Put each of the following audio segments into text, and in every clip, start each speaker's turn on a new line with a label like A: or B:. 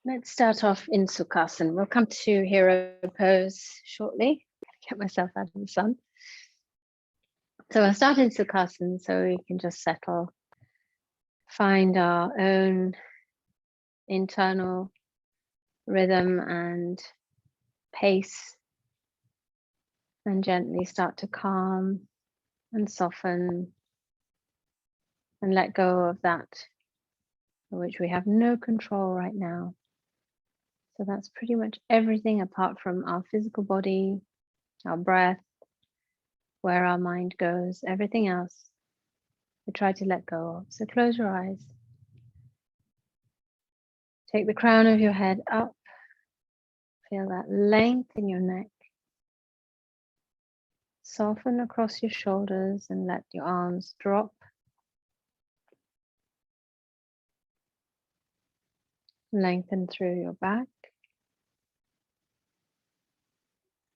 A: Let's start off in Sukhasana. We'll come to hero pose shortly. Get myself out of the sun. So we'll start in Sukhasana so we can just settle, find our own internal rhythm and pace, and gently start to calm and soften and let go of that for which we have no control right now. So that's pretty much everything apart from our physical body, our breath, where our mind goes, everything else we try to let go of. So close your eyes. Take the crown of your head up. Feel that length in your neck. Soften across your shoulders and let your arms drop. Lengthen through your back.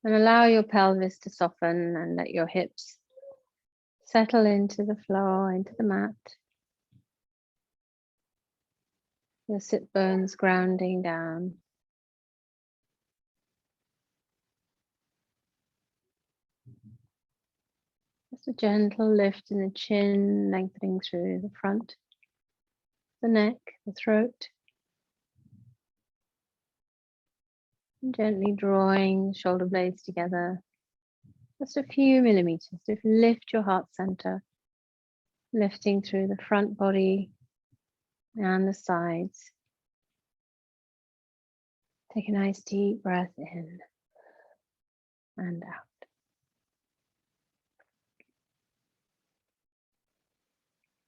A: And allow your pelvis to soften and let your hips settle into the floor, into the mat. Your sit bones grounding down. Just a gentle lift in the chin, lengthening through the front, the neck, the throat. And gently drawing the shoulder blades together. Just a few millimeters to lift your heart center, lifting through the front body and the sides. Take a nice deep breath in and out.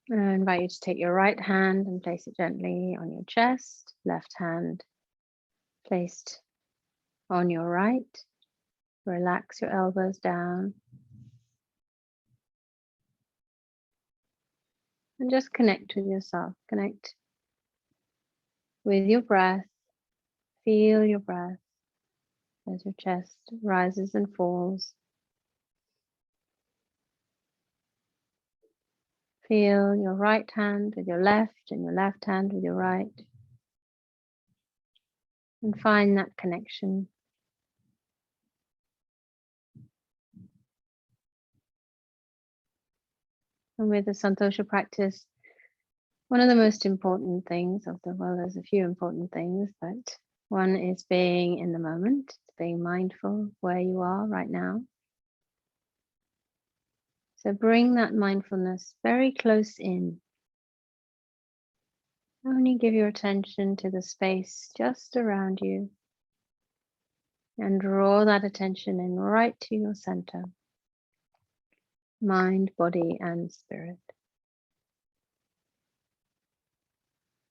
A: And I invite you to take your right hand and place it gently on your chest, left hand placed on your right. Relax your elbows down. And just connect with yourself. Connect with your breath. Feel your breath as your chest rises and falls. Feel your right hand with your left and your left hand with your right. And find that connection. And with the Santosha practice, one of the most important things well, there's a few important things, but one is being in the moment, being mindful where you are right now. So bring that mindfulness very close in. Only give your attention to the space just around you and draw that attention in right to your center, mind, body, and spirit.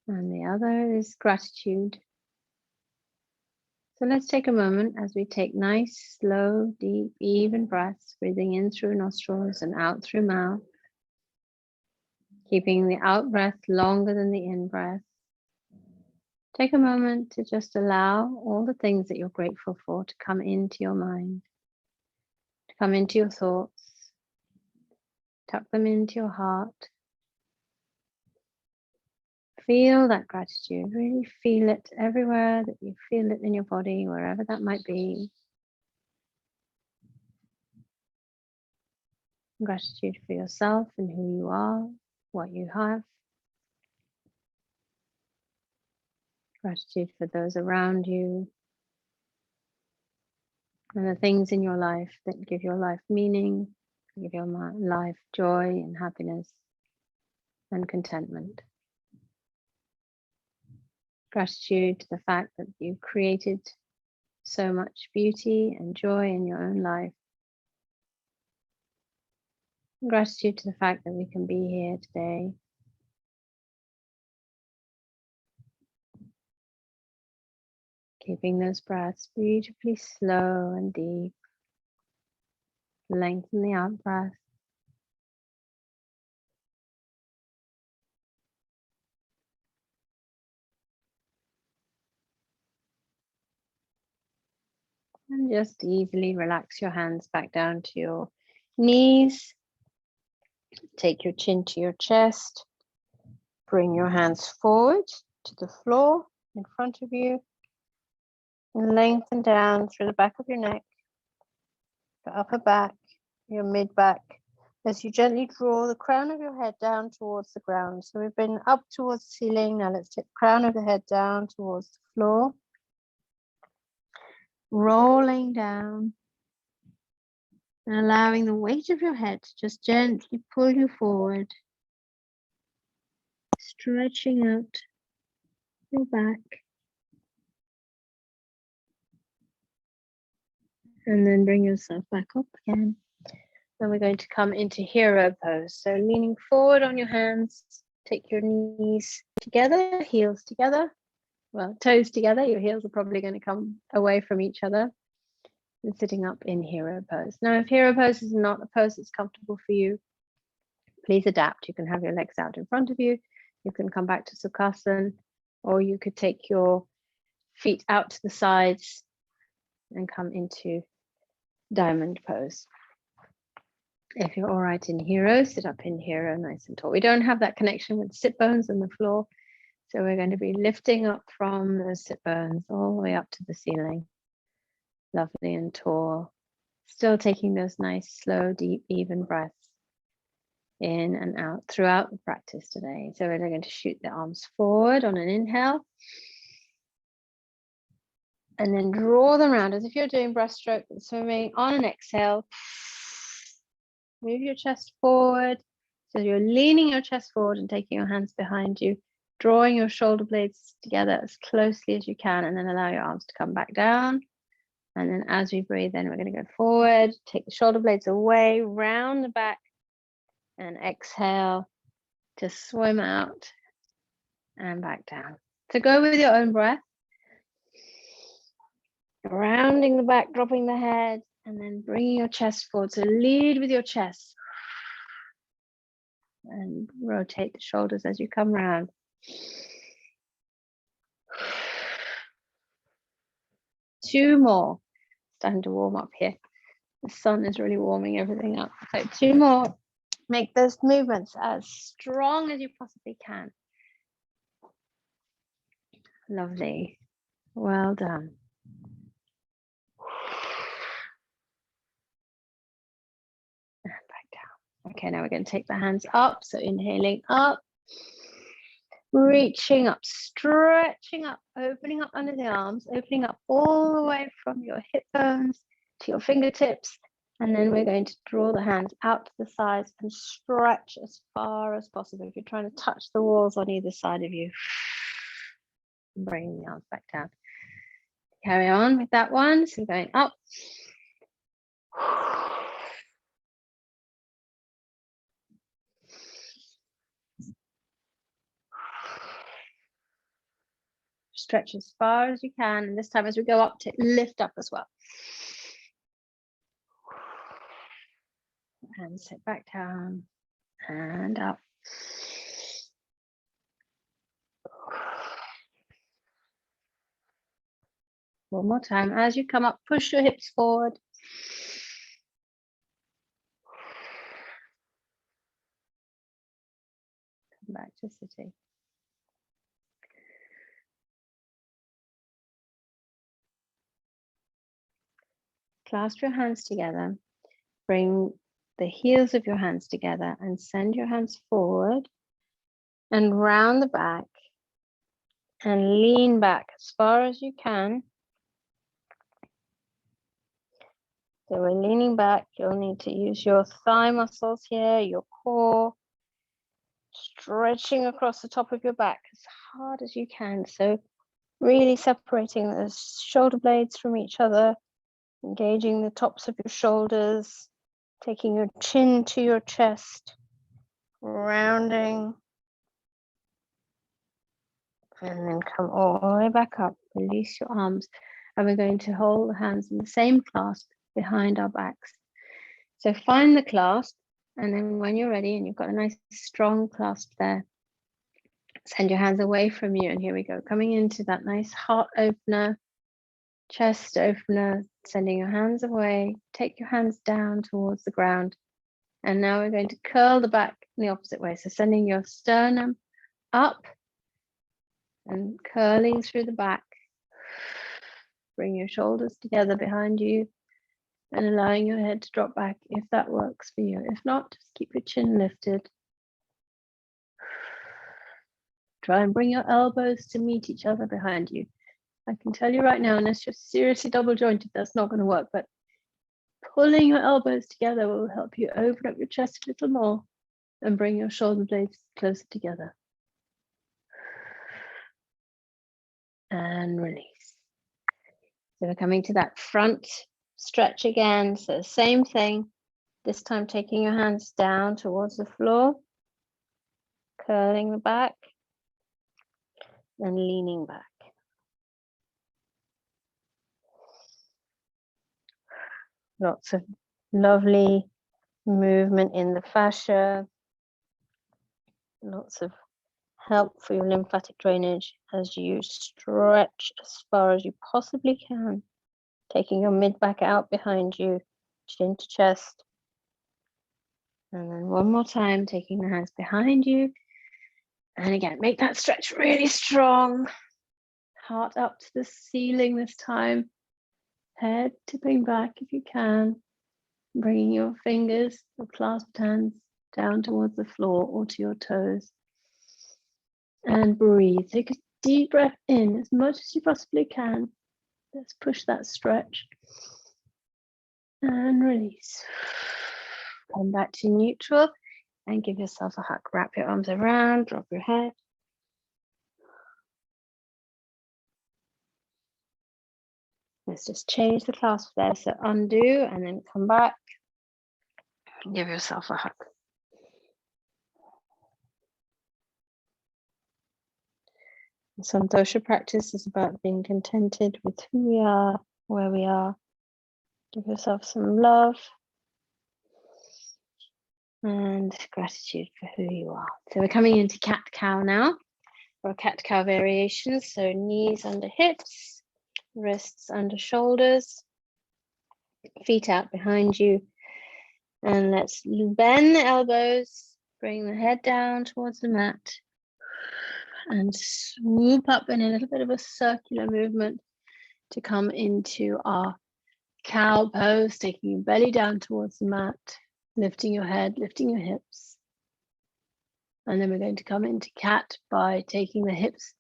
A: And the other is gratitude. So let's take a moment as we take nice, slow, deep, even breaths, breathing in through nostrils and out through mouth, keeping the out breath longer than the in breath. Take a moment to just allow all the things that you're grateful for to come into your mind, to come into your thoughts, tuck them into your heart. Feel that gratitude, really feel it everywhere that you feel it in your body, wherever that might be. Gratitude for yourself and who you are, what you have. Gratitude for those around you and the things in your life that give your life meaning, give your life joy and happiness and contentment. Gratitude to the fact that you created so much beauty and joy in your own life. Gratitude to the fact that we can be here today. Keeping those breaths beautifully slow and deep. Lengthen the out breath. And just easily relax your hands back down to your knees. Take your chin to your chest. Bring your hands forward to the floor. in front of you. And lengthen down through the back of your neck, your upper back, your mid back, as you gently draw the crown of your head down towards the ground. So we've been up towards the ceiling. Now let's take the crown of the head down towards the floor. Rolling down and allowing the weight of your head to just gently pull you forward. Stretching out your back. And then bring yourself back up again. Then we're going to come into hero pose. So leaning forward on your hands, take your knees together, heels together. Well, toes together. Your heels are probably going to come away from each other. And sitting up in hero pose. Now, if hero pose is not a pose that's comfortable for you, please adapt. You can have your legs out in front of you. You can come back to Sukhasana, or you could take your feet out to the sides and come into diamond pose. If you're all right in hero, sit up in hero nice and tall. We don't have that connection with sit bones and the floor, so we're going to be lifting up from those sit bones all the way up to the ceiling. Lovely and tall. Still taking those nice, slow, deep, even breaths in and out throughout the practice today. So we're going to shoot the arms forward on an inhale. And then draw them around as if you're doing breaststroke and swimming. On an exhale, move your chest forward. So you're leaning your chest forward and taking your hands behind you, drawing your shoulder blades together as closely as you can, and then allow your arms to come back down. And then as we breathe in, we're going to go forward, take the shoulder blades away, round the back, and exhale to swim out and back down. So go with your own breath. Rounding the back, dropping the head, and then bringing your chest forward. So lead with your chest. And rotate the shoulders as you come round. Two more. Starting to warm up here. The sun is really warming everything up. So two more. Make those movements as strong as you possibly can. Lovely. Well done. And back down. Okay, now we're going to take the hands up. So inhaling up. Reaching up, stretching up, opening up under the arms, opening up all the way from your hip bones to your fingertips. And then we're going to draw the hands out to the sides and stretch as far as possible. If you're trying to touch the walls on either side of you, bring the arms back down. Carry on with that one. So going up. Stretch as far as you can. And this time as we go up, to lift up as well. And sit back down and up. One more time. As you come up, push your hips forward. Come back to sitting. Clasp your hands together. Bring the heels of your hands together and send your hands forward and round the back and lean back as far as you can. So we're leaning back. You'll need to use your thigh muscles here, your core, stretching across the top of your back as hard as you can. So really separating the shoulder blades from each other, engaging the tops of your shoulders, taking your chin to your chest, rounding, and then come all the way back up. Release your arms, and we're going to hold the hands in the same clasp behind our backs. So find the clasp, and then when you're ready and you've got a nice strong clasp there, send your hands away from you, and here we go, coming into that nice heart opener, chest opener, sending your hands away, take your hands down towards the ground, and now we're going to curl the back in the opposite way, so sending your sternum up And curling through the back. Bring your shoulders together behind you and allowing your head to drop back if that works for you. If not, just keep your chin lifted. Try and bring your elbows to meet each other behind you. I can tell you right now, unless you're seriously double jointed, that's not going to work, but pulling your elbows together will help you open up your chest a little more and bring your shoulder blades closer together. And release. So we're coming to that front stretch again. So same thing, this time taking your hands down towards the floor, curling the back, and leaning back. Lots of lovely movement in the fascia, lots of help for your lymphatic drainage as you stretch as far as you possibly can, taking your mid back out behind you, chin to chest. And then one more time, taking the hands behind you. And again, make that stretch really strong. Heart up to the ceiling this time. Head tipping back if you can. Bringing your fingers, your clasped hands, down towards the floor or to your toes. And breathe. Take a deep breath in as much as you possibly can. Let's push that stretch. And release. Come back to neutral and give yourself a hug. Wrap your arms around, drop your head. Let's just change the clasp there. So undo and then come back. Give yourself a hug. Santosha practice is about being contented with who we are, where we are. Give yourself some love and gratitude for who you are. So we're coming into cat-cow now, or cat-cow variations. So knees under hips, wrists under shoulders, feet out behind you. And let's bend the elbows, bring the head down towards the mat, and swoop up in a little bit of a circular movement to come into our cow pose, taking your belly down towards the mat, lifting your head, lifting your hips. And then we're going to come into cat by taking the hips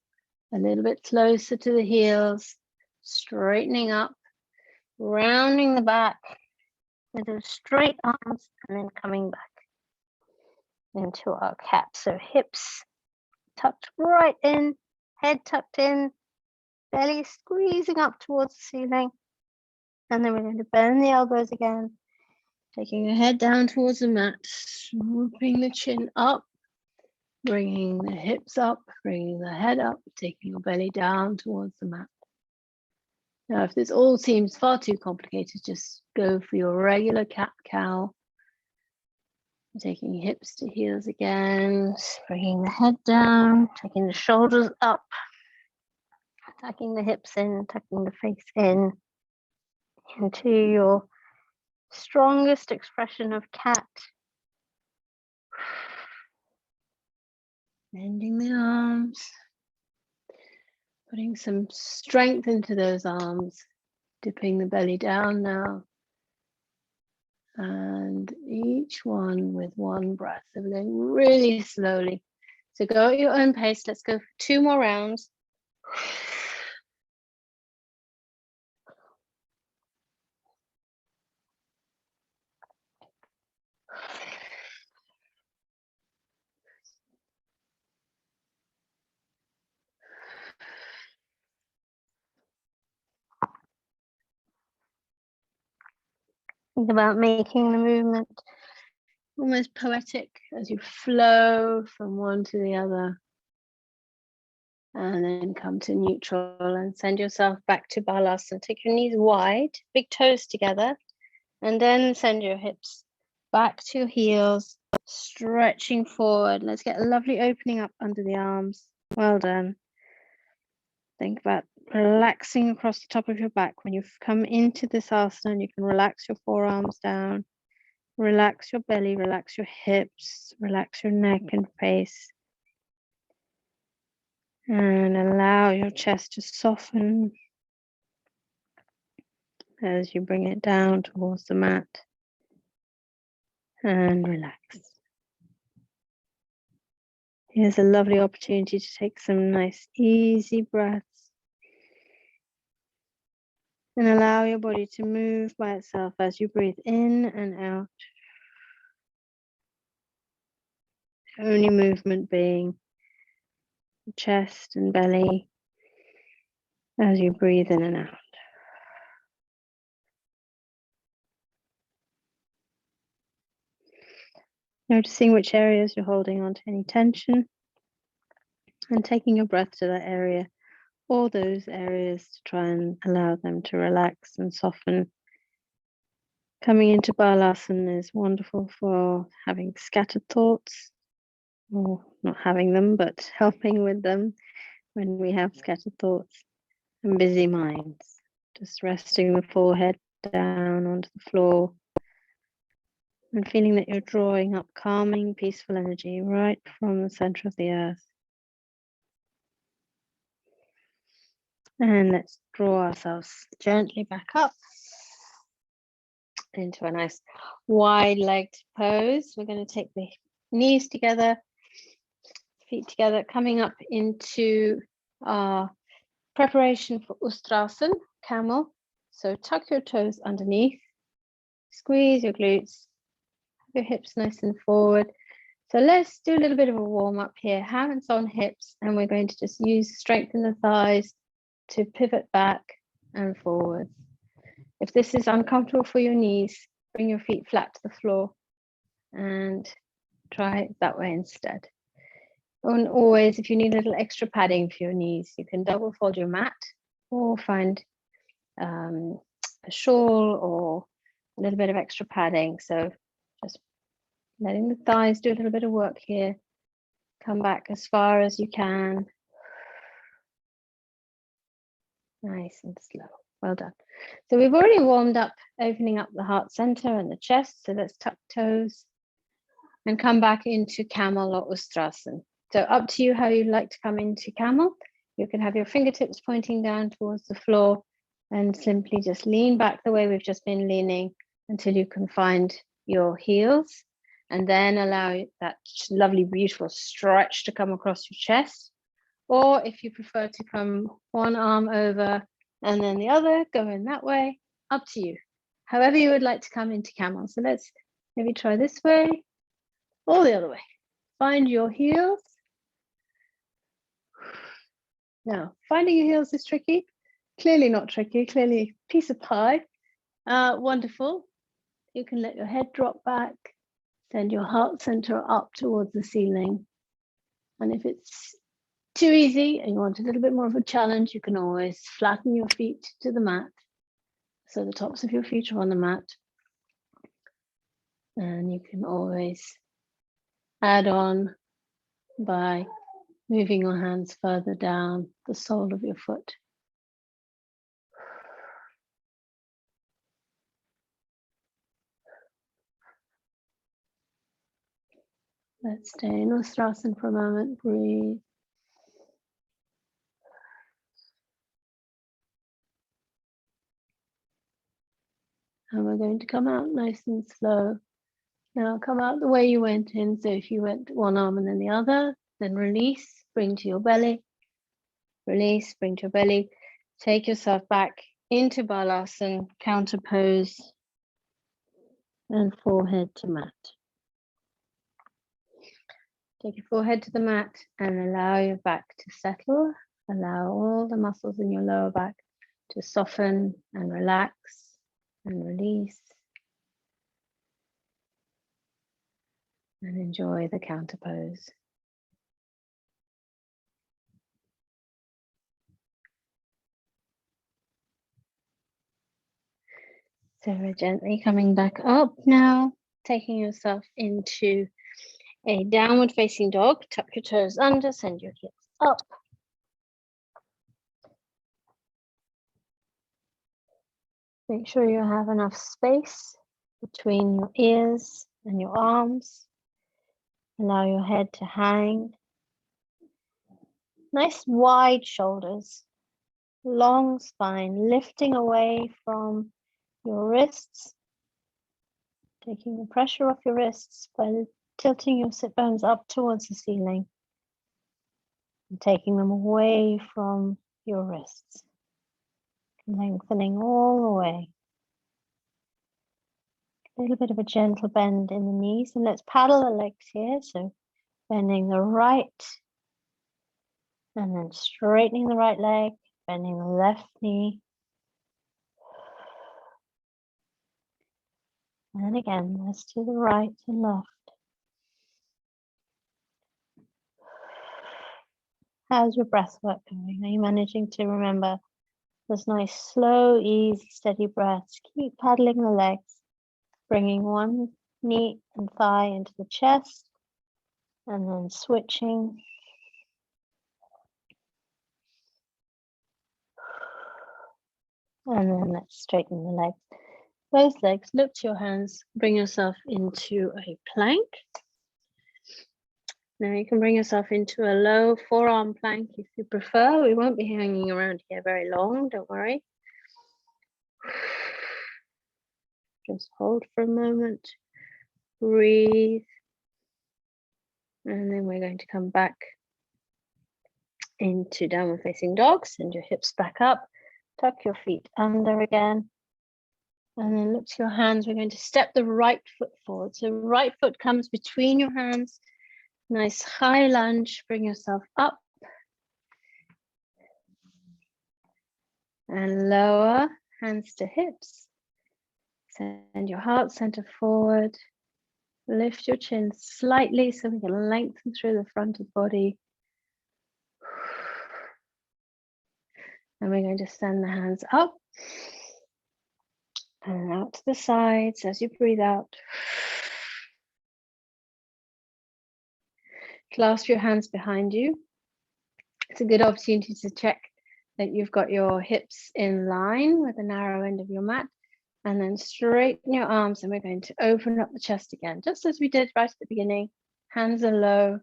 A: a little bit closer to the heels, straightening up, rounding the back with those straight arms, and then coming back into our cat. So hips tucked right in, head tucked in, belly squeezing up towards the ceiling. And then we're going to bend the elbows again, taking your head down towards the mat, swooping the chin up, bringing the hips up, bringing the head up, taking your belly down towards the mat. Now, if this all seems far too complicated, just go for your regular cat-cow. Taking hips to heels again, bringing the head down, taking the shoulders up, tucking the hips in, tucking the face in, into your strongest expression of cat. Bending the arms, putting some strength into those arms, dipping the belly down now. And each one with one breath. So we're going really slowly. So go at your own pace. Let's go for 2 more rounds. Think about making the movement almost poetic as you flow from one to the other. And then come to neutral and send yourself back to Balasana. Take your knees wide, big toes together, and then send your hips back to your heels, stretching forward. Let's get a lovely opening up under the arms. Well done. Think about relaxing across the top of your back. When you've come into this asana, you can relax your forearms down, relax your belly, relax your hips, relax your neck and face. And allow your chest to soften as you bring it down towards the mat and relax. Here's a lovely opportunity to take some nice easy breaths and allow your body to move by itself as you breathe in and out. The only movement being the chest and belly as you breathe in and out. Noticing which areas you're holding on to any tension and taking your breath to that area or those areas to try and allow them to relax and soften. Coming into Balasana is wonderful for having scattered thoughts, or not having them, but helping with them when we have scattered thoughts and busy minds. Just resting the forehead down onto the floor and feeling that you're drawing up calming, peaceful energy right from the center of the earth. And let's draw ourselves gently back up into a nice wide-legged pose. We're going to take the knees together, feet together, coming up into our preparation for Ustrasana, camel. So tuck your toes underneath, squeeze your glutes, your hips nice and forward. So let's do a little bit of a warm-up here, hands on hips, and we're going to just use strength in the thighs to pivot back and forward. If this is uncomfortable for your knees, bring your feet flat to the floor and try it that way instead. And always, if you need a little extra padding for your knees, you can double fold your mat or find a shawl or a little bit of extra padding. So just letting the thighs do a little bit of work here. Come back as far as you can. Nice and slow. Well done. So we've already warmed up, opening up the heart center and the chest. So let's tuck toes and come back into camel or Ustrasana. So up to you how you'd like to come into camel. You can have your fingertips pointing down towards the floor and simply just lean back the way we've just been leaning until you can find your heels, and then allow that lovely, beautiful stretch to come across your chest. Or if you prefer to come one arm over and then the other, go in that way, up to you. However you would like to come into camel. So let's maybe try this way or the other way. Find your heels. Now, finding your heels is tricky. Clearly not tricky, clearly piece of pie. Wonderful. You can let your head drop back, send your heart center up towards the ceiling. And if it's too easy and you want a little bit more of a challenge, you can always flatten your feet to the mat. So the tops of your feet are on the mat. And you can always add on by moving your hands further down the sole of your foot. Let's stay in Ustrasana for a moment. Breathe. And we're going to come out nice and slow. Now come out the way you went in. So if you went one arm and then the other, then release, bring to your belly. Release, bring to your belly. Take yourself back into Balasana, counter pose, and forehead to mat. Take your forehead to the mat and allow your back to settle. Allow all the muscles in your lower back to soften and relax and release. And enjoy the counter pose. So we're gently coming back up now, taking yourself into a downward facing dog. Tuck your toes under, send your hips up. Make sure you have enough space between your ears and your arms. Allow your head to hang. Nice wide shoulders, long spine, lifting away from your wrists, taking the pressure off your wrists by tilting your sit bones up towards the ceiling and taking them away from your wrists, lengthening all the way. A little bit of a gentle bend in the knees, and let's paddle the legs here. So bending the right and then straightening the right leg, bending the left knee. And again, let's do the right and left. How's your breath work going? Are you managing to remember those nice, slow, easy, steady breaths? Keep paddling the legs, bringing one knee and thigh into the chest, and then switching. And then let's straighten the legs. Both legs, look to your hands, bring yourself into a plank. Now you can bring yourself into a low forearm plank if you prefer. We won't be hanging around here very long, don't worry. Just hold for a moment, breathe, and then we're going to come back into downward facing dog. Send your hips back up, tuck your feet under again, and then look to your hands. We're going to step the right foot forward. So right foot comes between your hands. Nice high lunge, bring yourself up and lower, hands to hips. Send your heart center forward. Lift your chin slightly so we can lengthen through the front of the body. And we're going to send the hands up and out to the sides as you breathe out. Clasp your hands behind you. It's a good opportunity to check that you've got your hips in line with the narrow end of your mat, and then straighten your arms, and we're going to open up the chest again, just as we did right at the beginning. Hands are low,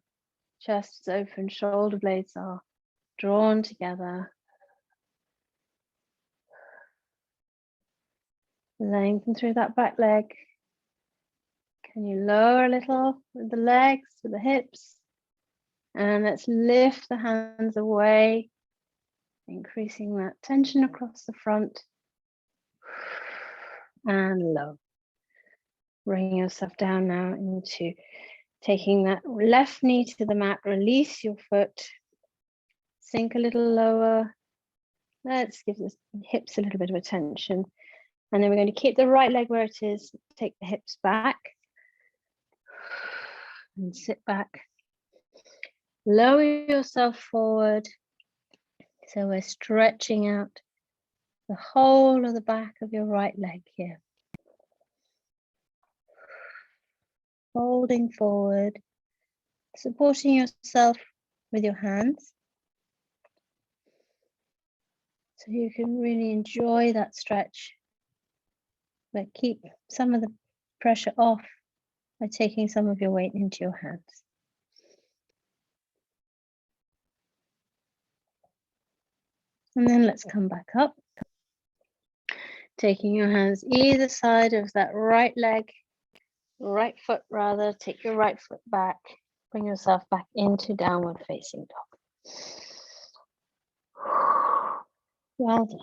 A: chest is open, shoulder blades are drawn together. Lengthen through that back leg. Can you lower a little with the legs, with the hips? And let's lift the hands away, increasing that tension across the front. And low. Bring yourself down now into taking that left knee to the mat. Release your foot. Sink a little lower. Let's give the hips a little bit of attention. And then we're going to keep the right leg where it is. Take the hips back. And sit back. Lower yourself forward. So we're stretching out the whole of the back of your right leg here. Holding forward, supporting yourself with your hands. So you can really enjoy that stretch, but keep some of the pressure off by taking some of your weight into your hands. And then let's come back up. Taking your hands either side of that right leg, right foot rather, take your right foot back, bring yourself back into downward facing dog. Well done.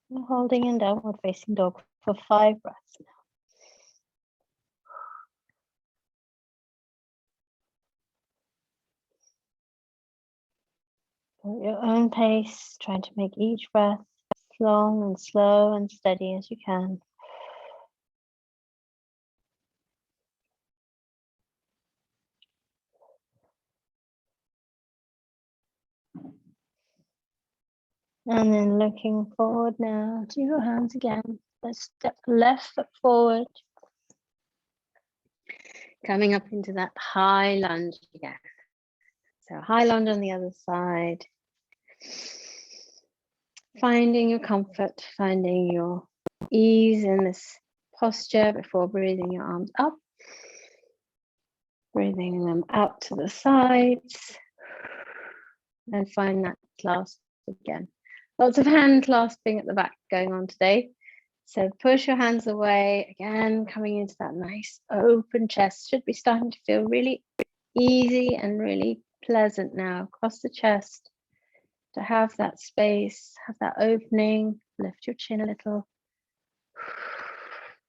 A: We're holding in downward facing dog for 5 breaths now. At your own pace, trying to make each breath as long and slow and steady as you can. And then looking forward now to your hands again. Let's step the left foot forward. Coming up into that high lunge again. So high lunge on the other side. Finding your comfort, finding your ease in this posture before breathing your arms up. Breathing them out to the sides. And find that clasp again. Lots of hand clasping at the back going on today. So push your hands away, again, coming into that nice open chest. Should be starting to feel really easy and really pleasant now across the chest, to have that space, have that opening. Lift your chin a little.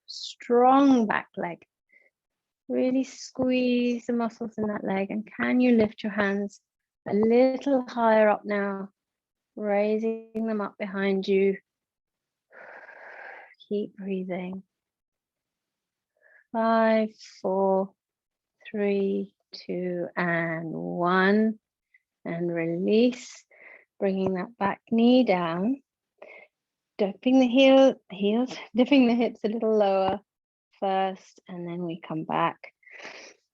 A: Strong back leg. Really squeeze the muscles in that leg. And can you lift your hands a little higher up now, raising them up behind you. Keep breathing. 5, 4, 3, 2, and 1. And release, bringing that back knee down. Dipping the dipping the hips a little lower first, and then we come back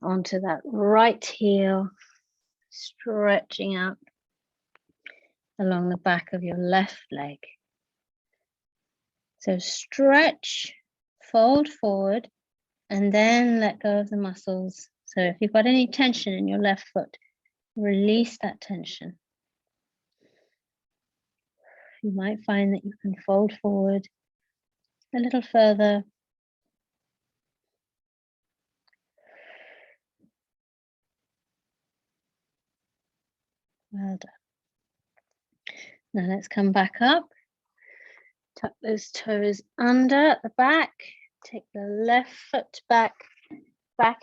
A: onto that right heel, stretching out along the back of your left leg. So stretch, fold forward, and then let go of the muscles. So if you've got any tension in your left foot, release that tension. You might find that you can fold forward a little further. Well done. Now let's come back up. Tuck those toes under at the back. Take the left foot back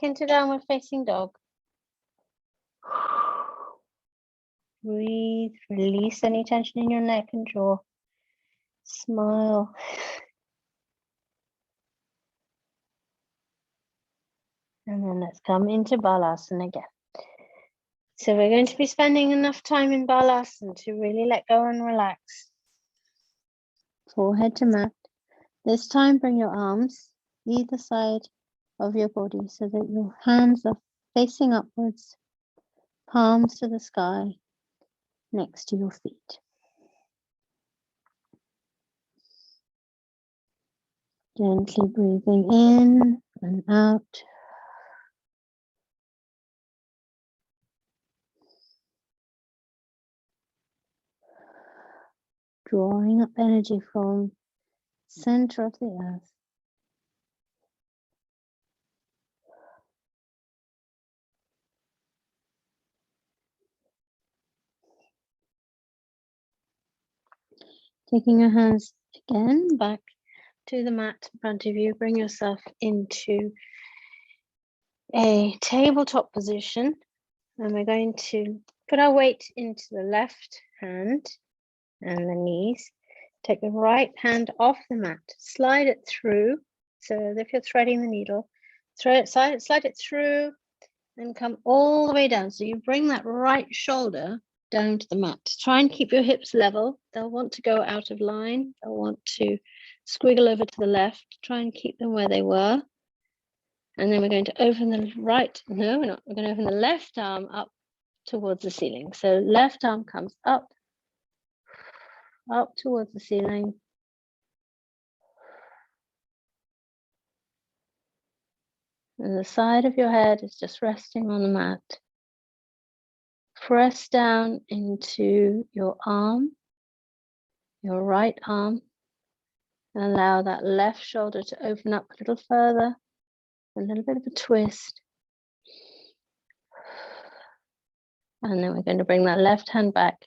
A: into downward facing dog. Breathe, release any tension in your neck and jaw. Smile. And then let's come into Balasana again. So we're going to be spending enough time in Balasana to really let go and relax. Forehead to mat. This time bring your arms either side of your body so that your hands are facing upwards, palms to the sky, next to your feet. Gently breathing in and out. Drawing up energy from center of the earth. Taking your hands again back to the mat in front of you, bring yourself into a tabletop position, and we're going to put our weight into the left hand and the knees. Take the right hand off the mat, slide it through, so as if you're threading the needle, slide it through and come all the way down. So you bring that right shoulder down to the mat. Try and keep your hips level. They'll want to go out of line. They'll want to squiggle over to the left. Try and keep them where they were. And then we're going to open the right, no, we're not. We're going to open the left arm up towards the ceiling. So left arm comes up towards the ceiling. And the side of your head is just resting on the mat. Press down into your arm, your right arm, and allow that left shoulder to open up a little further, a little bit of a twist. And then we're going to bring that left hand back.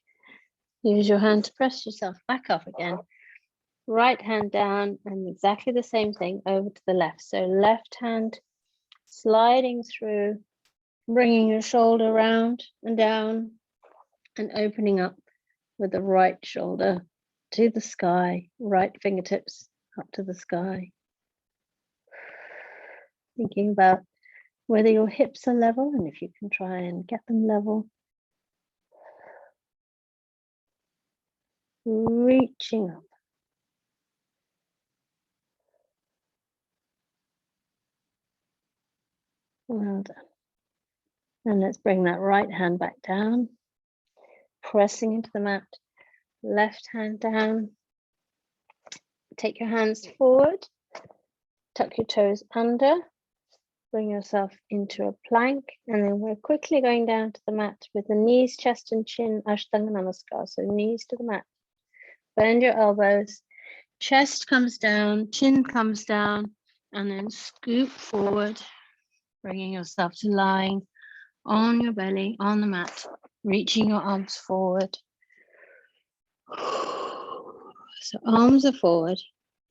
A: Use your hand to press yourself back up again. Right hand down, and exactly the same thing over to the left. So left hand sliding through, bringing your shoulder round and down and opening up with the right shoulder to the sky, right fingertips up to the sky. Thinking about whether your hips are level, and if you can try and get them level. Reaching up. Well done. And let's bring that right hand back down, pressing into the mat, left hand down. Take your hands forward, tuck your toes under, bring yourself into a plank, and then we're quickly going down to the mat with the knees, chest and chin, Ashtanga Namaskar. So knees to the mat, bend your elbows, chest comes down, chin comes down, and then scoop forward, bringing yourself to lying on your belly, on the mat, reaching your arms forward. So arms are forward,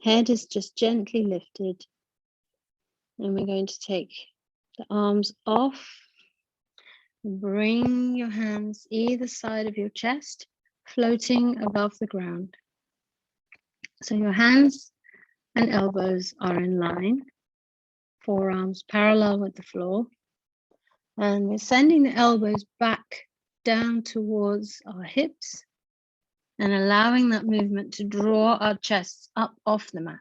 A: head is just gently lifted. And we're going to take the arms off. Bring your hands either side of your chest, floating above the ground. So your hands and elbows are in line, forearms parallel with the floor. And we're sending the elbows back down towards our hips and allowing that movement to draw our chests up off the mat.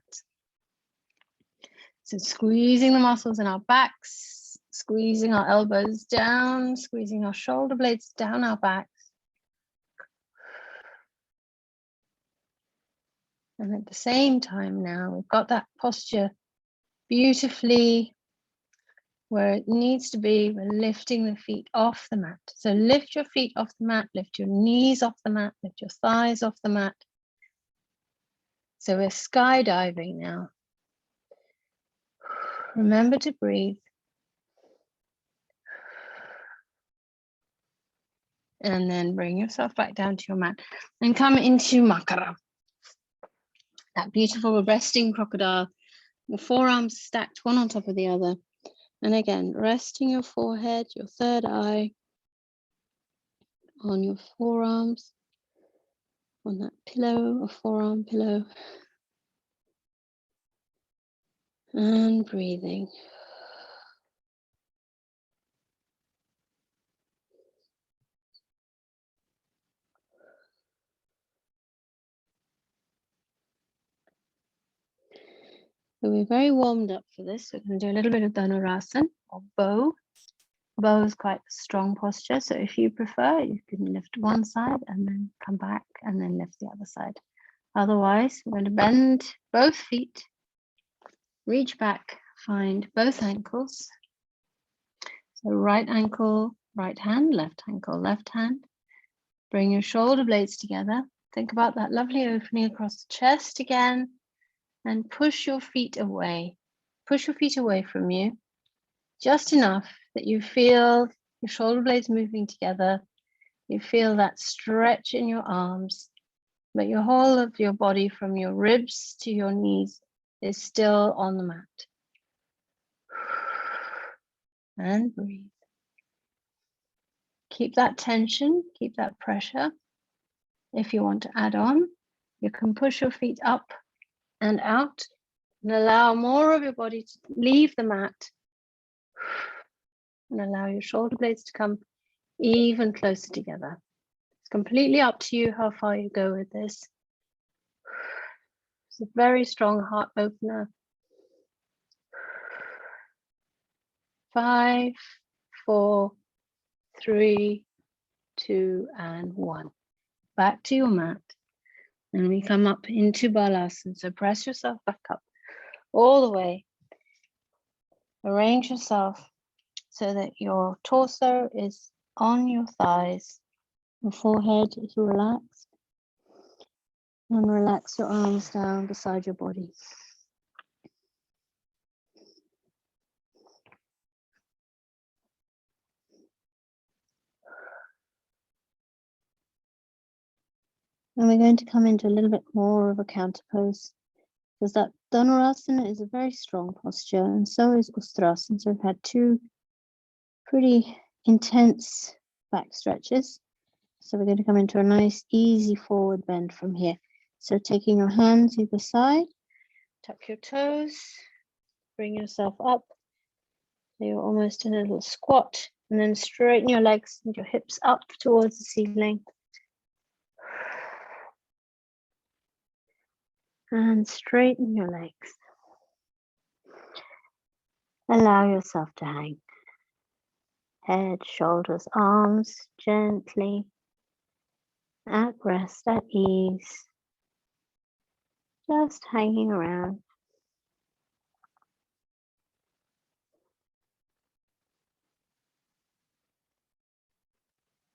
A: So squeezing the muscles in our backs, squeezing our elbows down, squeezing our shoulder blades down our backs. And at the same time now, we've got that posture beautifully where it needs to be. We're lifting the feet off the mat. So lift your feet off the mat, lift your knees off the mat, lift your thighs off the mat. So we're skydiving now. Remember to breathe. And then bring yourself back down to your mat and come into Makara. That beautiful resting crocodile. Your forearms stacked one on top of the other. And again, resting your forehead, your third eye on your forearms, on that pillow, a forearm pillow. And breathing. So we're very warmed up for this. We're going to do a little bit of Dhanurasana or bow. Bow is quite a strong posture. So if you prefer, you can lift one side and then come back and then lift the other side. Otherwise, we're going to bend both feet, reach back, find both ankles. So right ankle, right hand, left ankle, left hand. Bring your shoulder blades together. Think about that lovely opening across the chest again. And push your feet away. Push your feet away from you. Just enough that you feel your shoulder blades moving together. You feel that stretch in your arms, but your whole of your body from your ribs to your knees is still on the mat. And breathe. Keep that tension, keep that pressure. If you want to add on, you can push your feet up and out and allow more of your body to leave the mat and allow your shoulder blades to come even closer together. It's completely up to you how far you go with this. It's a very strong heart opener. 5, 4, 3, 2, and 1. Back to your mat. And we come up into Balasana. So press yourself back up all the way. Arrange yourself so that your torso is on your thighs. Your forehead is relaxed. And relax your arms down beside your body. And we're going to come into a little bit more of a counter pose, because that Dhanurasana is a very strong posture, and so is Ustrasana. So we've had two pretty intense back stretches. So we're going to come into a nice, easy forward bend from here. So taking your hands either side, tuck your toes, bring yourself up. So you're almost in a little squat, and then straighten your legs and your hips up towards the ceiling. And straighten your legs. Allow yourself to hang. Head, shoulders, arms, gently, at rest, at ease. Just hanging around.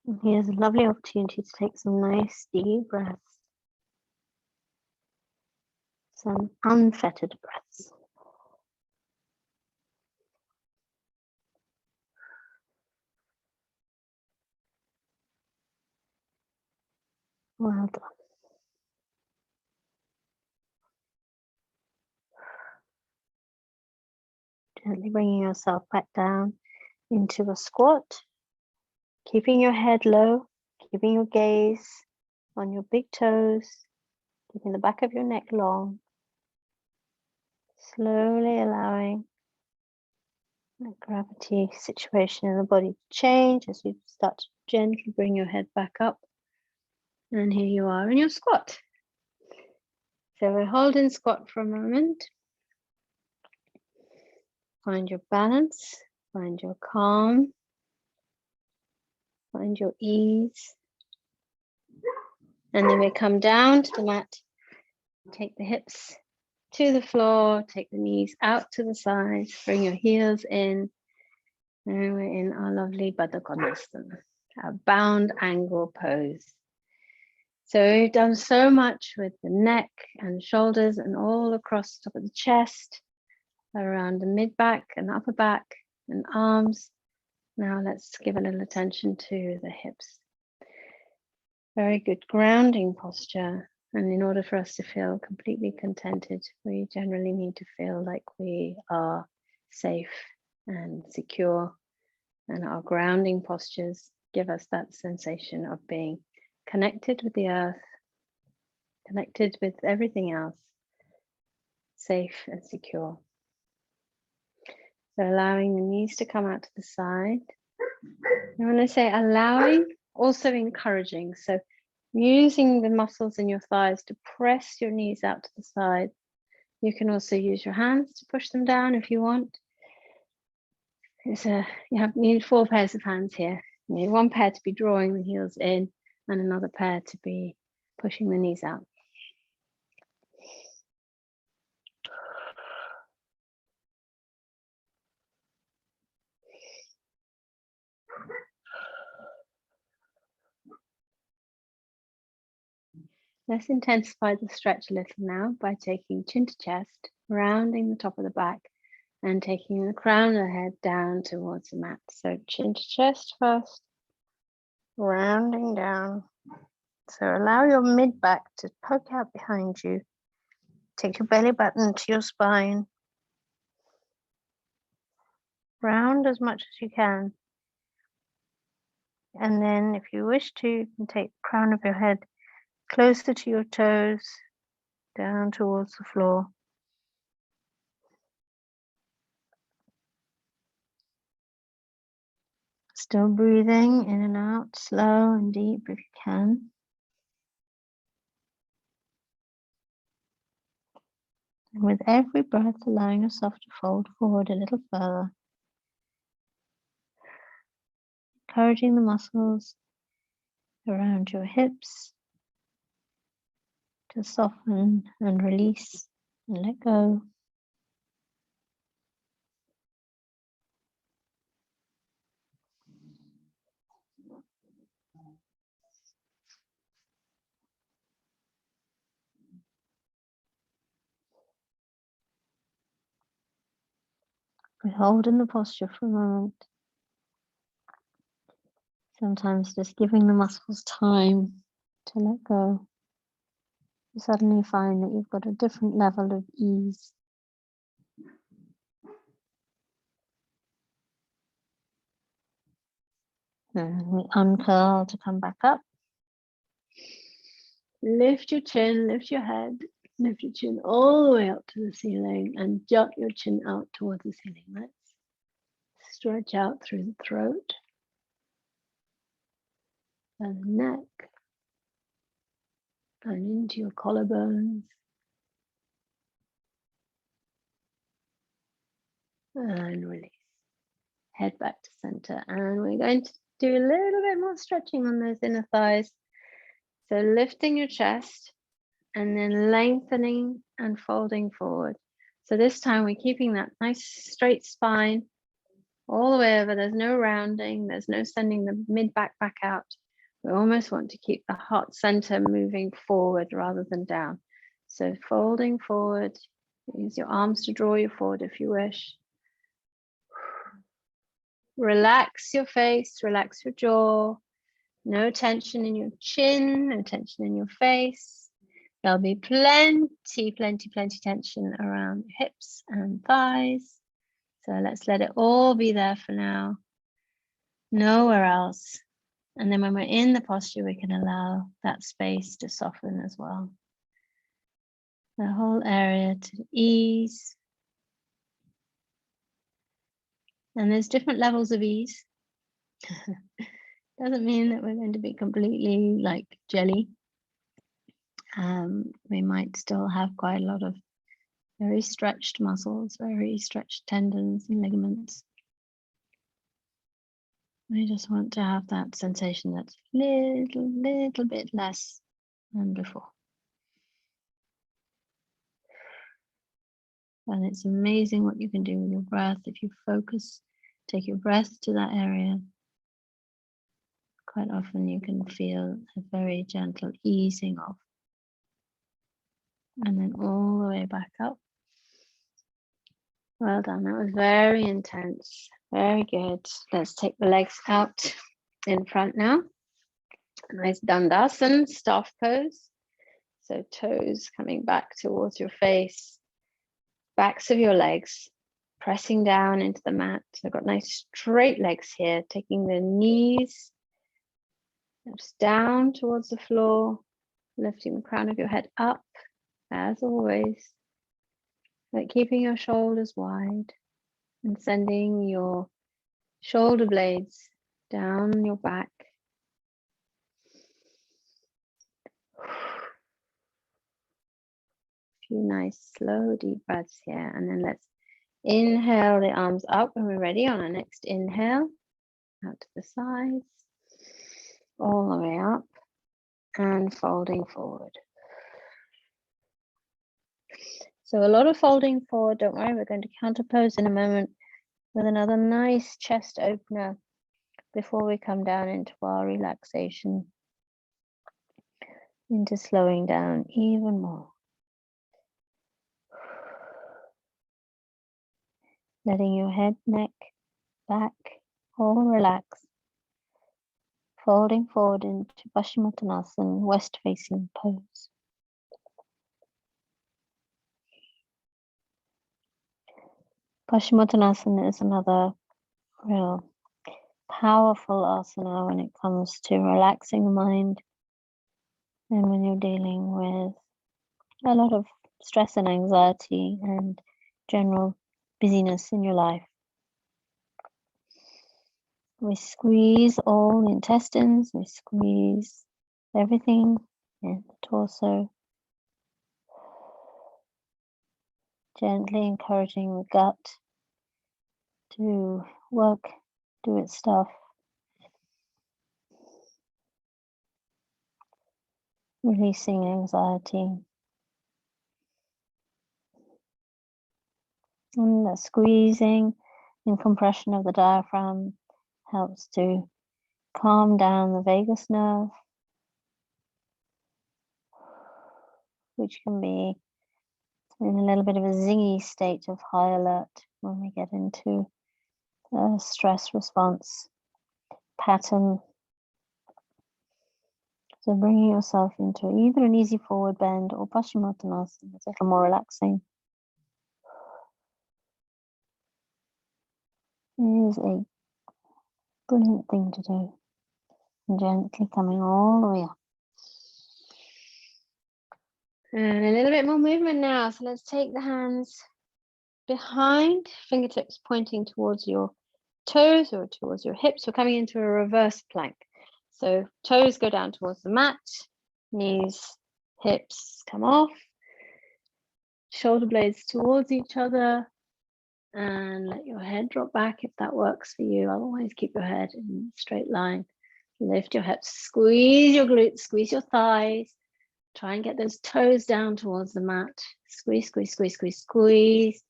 A: And here's a lovely opportunity to take some nice deep breaths, some unfettered breaths. Well done. Gently bringing yourself back down into a squat, keeping your head low, keeping your gaze on your big toes, keeping the back of your neck long, slowly allowing that gravity situation in the body to change as you start to gently bring your head back up. And here you are in your squat. So we're holding squat for a moment. Find your balance, find your calm, find your ease. And then we come down to the mat, take the hips to the floor, take the knees out to the sides, bring your heels in, and we're in our lovely Baddha Konasana, our bound angle pose. So we've done so much with the neck and shoulders and all across the top of the chest, around the mid back and upper back and arms. Now let's give a little attention to the hips. Very good grounding posture. And in order for us to feel completely contented, we generally need to feel like we are safe and secure. And our grounding postures give us that sensation of being connected with the earth, connected with everything else, safe and secure. So allowing the knees to come out to the side. And when I say allowing, also encouraging. So using the muscles in your thighs to press your knees out to the side. You can also use your hands to push them down if you want. You need 4 pairs of hands here. You need one pair to be drawing the heels in and another pair to be pushing the knees out. Let's intensify the stretch a little now by taking chin to chest, rounding the top of the back, and taking the crown of the head down towards the mat. So chin to chest first, rounding down. So allow your mid back to poke out behind you. Take your belly button to your spine. Round as much as you can. And then if you wish to, you can take the crown of your head closer to your toes, down towards the floor. Still breathing in and out, slow and deep if you can. And with every breath, allowing yourself to fold forward a little further. Encouraging the muscles around your hips to soften and release and let go. We hold in the posture for a moment. Sometimes just giving the muscles time to let go. You suddenly find that you've got a different level of ease. And we uncurl to come back up. Lift your chin, lift your head, lift your chin all the way up to the ceiling and jut your chin out towards the ceiling. Let's stretch out through the throat and the neck and into your collarbones. And release. Head back to center. And we're going to do a little bit more stretching on those inner thighs. So lifting your chest and then lengthening and folding forward. So this time we're keeping that nice straight spine, all the way over. There's no rounding. There's no sending the mid-back back out. We almost want to keep the heart center moving forward rather than down. So folding forward, use your arms to draw you forward if you wish. Relax your face, relax your jaw. No tension in your chin, no tension in your face. There'll be plenty tension around your hips and thighs. So let's let it all be there for now. Nowhere else. And then when we're in the posture, we can allow that space to soften as well. The whole area to ease. And there's different levels of ease. Doesn't mean that we're going to be completely like jelly. We might still have quite a lot of very stretched muscles, very stretched tendons and ligaments. We just want to have that sensation that's little bit less than before. And it's amazing what you can do with your breath if you focus, take your breath to that area. Quite often you can feel a very gentle easing off. And then all the way back up. Well done, that was very intense. Very good. Let's take the legs out in front now. Nice Dandasana, staff pose. So toes coming back towards your face. Backs of your legs pressing down into the mat. So I've got nice straight legs here, taking the knees just down towards the floor, lifting the crown of your head up, as always. But keeping your shoulders wide and sending your shoulder blades down your back. A few nice slow deep breaths here, and then let's inhale the arms up when we're ready on our next inhale. Out to the sides, all the way up and folding forward. So a lot of folding forward, don't worry, we're going to counter pose in a moment with another nice chest opener before we come down into our relaxation, into slowing down even more. Letting your head, neck, back, all relax. Folding forward into Paschimottanasana, west facing pose. Paschimottanasana is another real powerful asana when it comes to relaxing the mind and when you're dealing with a lot of stress and anxiety and general busyness in your life. We squeeze all the intestines, we squeeze everything in the torso, gently encouraging the gut to work, do its stuff. Releasing anxiety. And the squeezing and compression of the diaphragm helps to calm down the vagus nerve, which can be in a little bit of a zingy state of high alert when we get into a stress response pattern. So bringing yourself into either an easy forward bend or Paschimottanasana, it's a little more relaxing, is a brilliant thing to do. And gently coming all the way up. And a little bit more movement now. So let's take the hands behind, fingertips pointing towards your toes or towards your hips. We're coming into a reverse plank. So toes go down towards the mat, knees, hips come off, shoulder blades towards each other, and let your head drop back if that works for you. Otherwise, keep your head in a straight line. Lift your hips, squeeze your glutes, squeeze your thighs. Try and get those toes down towards the mat. Squeeze, squeeze, squeeze, squeeze, squeeze.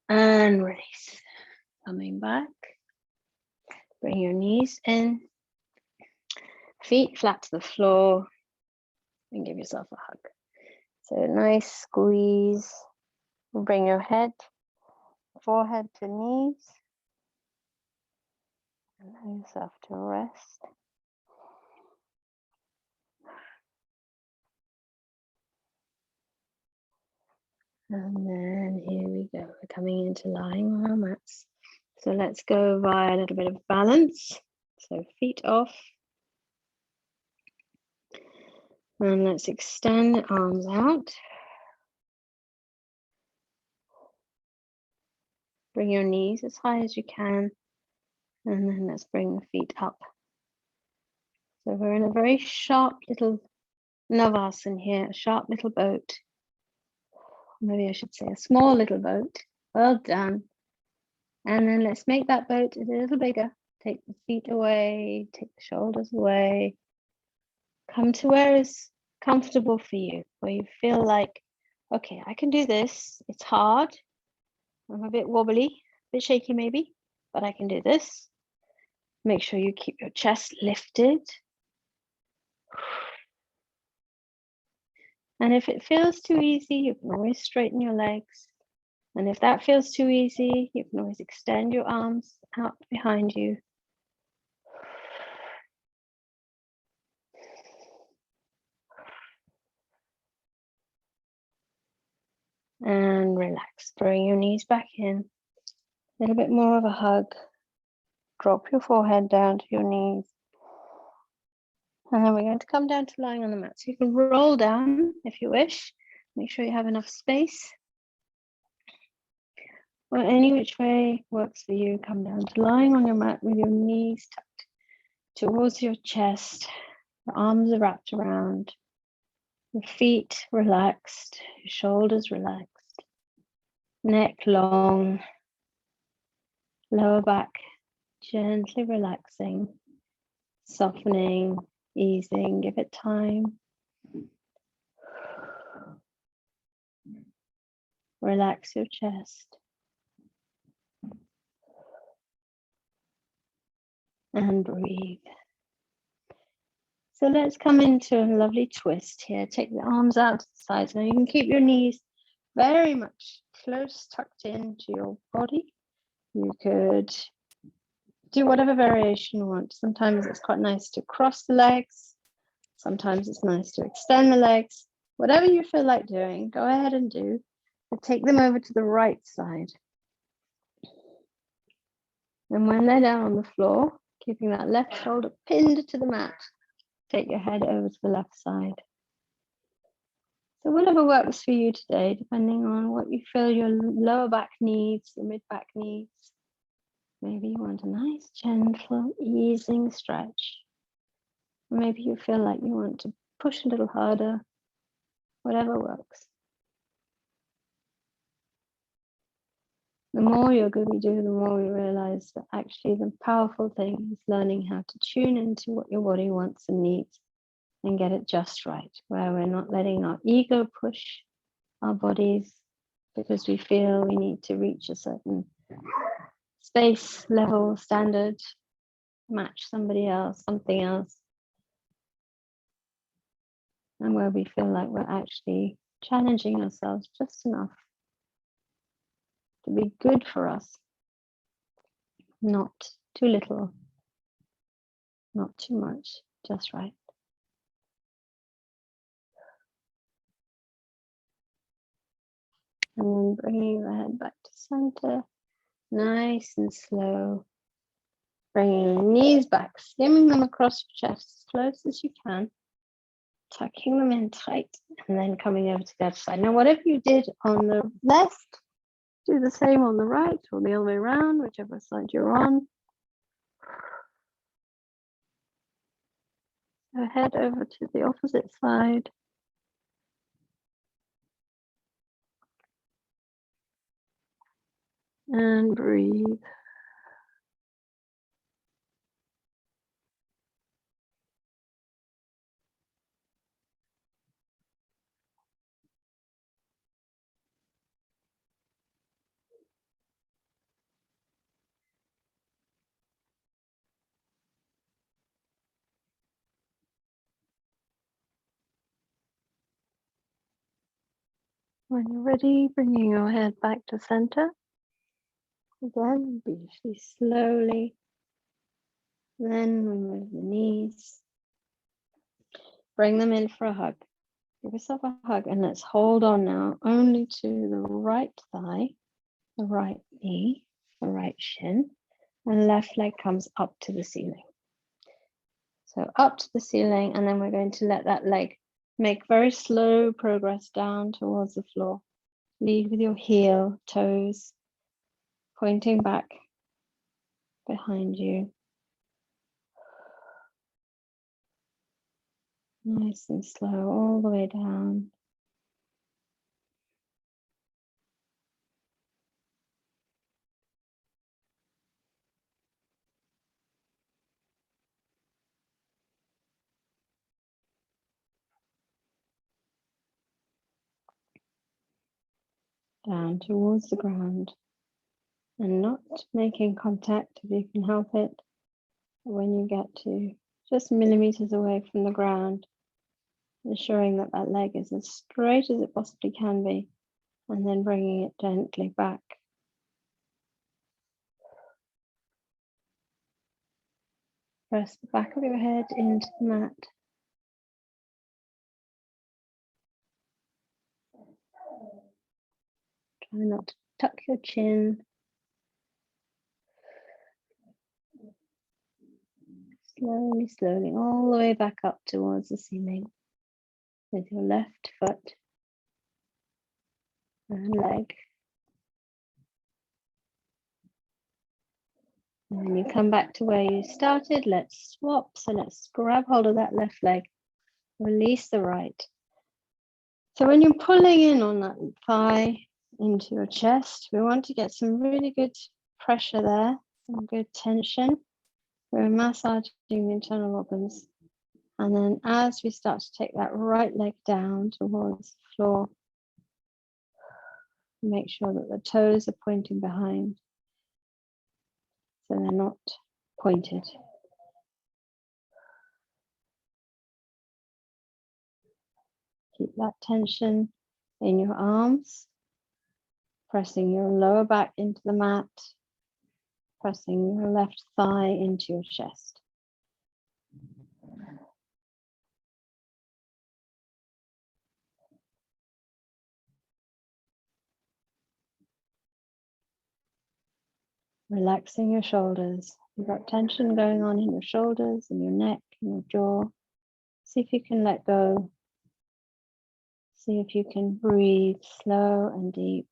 A: And release. Coming back. Bring your knees in. Feet flat to the floor. And give yourself a hug. So nice squeeze. Bring your head, forehead to knees. Allow yourself to rest. And then here we go. We're coming into lying on our mats. So let's go via a little bit of balance. So feet off. And let's extend the arms out. Bring your knees as high as you can. And then let's bring the feet up. So we're in a very sharp little navasana here, a sharp little boat. Maybe I should say a small little boat. Well done. And then let's make that boat a little bigger. Take the feet away, take the shoulders away. Come to where is comfortable for you, where you feel like, okay, I can do this. It's hard. I'm a bit wobbly, a bit shaky maybe, but I can do this. Make sure you keep your chest lifted. And if it feels too easy, you can always straighten your legs. And if that feels too easy, you can always extend your arms out behind you. And relax. Bring your knees back in. A little bit more of a hug. Drop your forehead down to your knees. And then we're going to come down to lying on the mat. So you can roll down if you wish. Make sure you have enough space. Or any which way works for you. Come down to lying on your mat with your knees tucked towards your chest. Your arms are wrapped around. Your feet relaxed. Your shoulders relaxed. Neck long. Lower back gently relaxing. Softening. Easing. Give it time. Relax your chest. And breathe. So let's come into a lovely twist here. Take the arms out to the sides. Now you can keep your knees very much close, tucked into your body. You could do whatever variation you want. Sometimes it's quite nice to cross the legs. Sometimes it's nice to extend the legs. Whatever you feel like doing, go ahead and do. But take them over to the right side. And when they're down on the floor, keeping that left shoulder pinned to the mat, take your head over to the left side. So whatever works for you today, depending on what you feel your lower back needs, your mid back needs. Maybe you want a nice, gentle, easing stretch. Or maybe you feel like you want to push a little harder. Whatever works. The more yoga we do, the more we realize that actually the powerful thing is learning how to tune into what your body wants and needs and get it just right, where we're not letting our ego push our bodies because we feel we need to reach a certain space, level, standard, match somebody else, something else. And where we feel like we're actually challenging ourselves just enough to be good for us. Not too little, not too much, just right. And then bringing the head back to center, nice and slow. Bringing your knees back, skimming them across your chest as close as you can, tucking them in tight, and then coming over to the other side. Now, whatever you did on the left, do the same on the right or the other way around, whichever side you're on. So head over to the opposite side. And breathe. When you're ready, bringing your head back to center. Again, beautifully slowly. Then remove the knees. Bring them in for a hug. Give yourself a hug and let's hold on now only to the right thigh, the right knee, the right shin, and left leg comes up to the ceiling. So up to the ceiling, and then we're going to let that leg make very slow progress down towards the floor. Lead with your heel, toes, pointing back behind you. Nice and slow, all the way down. Down towards the ground. And not making contact if you can help it. When you get to just millimeters away from the ground, ensuring that that leg is as straight as it possibly can be, and then bringing it gently back. Press the back of your head into the mat. Try not to tuck your chin. Slowly, slowly, all the way back up towards the ceiling with your left foot and leg. And when you come back to where you started, let's swap. So let's grab hold of that left leg, release the right. So when you're pulling in on that thigh into your chest, we want to get some really good pressure there, some good tension. We're massaging the internal organs. And then as we start to take that right leg down towards the floor, make sure that the toes are pointing behind, so they're not pointed. Keep that tension in your arms, pressing your lower back into the mat, pressing your left thigh into your chest. Relaxing your shoulders. You've got tension going on in your shoulders and your neck and your jaw. See if you can let go. See if you can breathe slow and deep.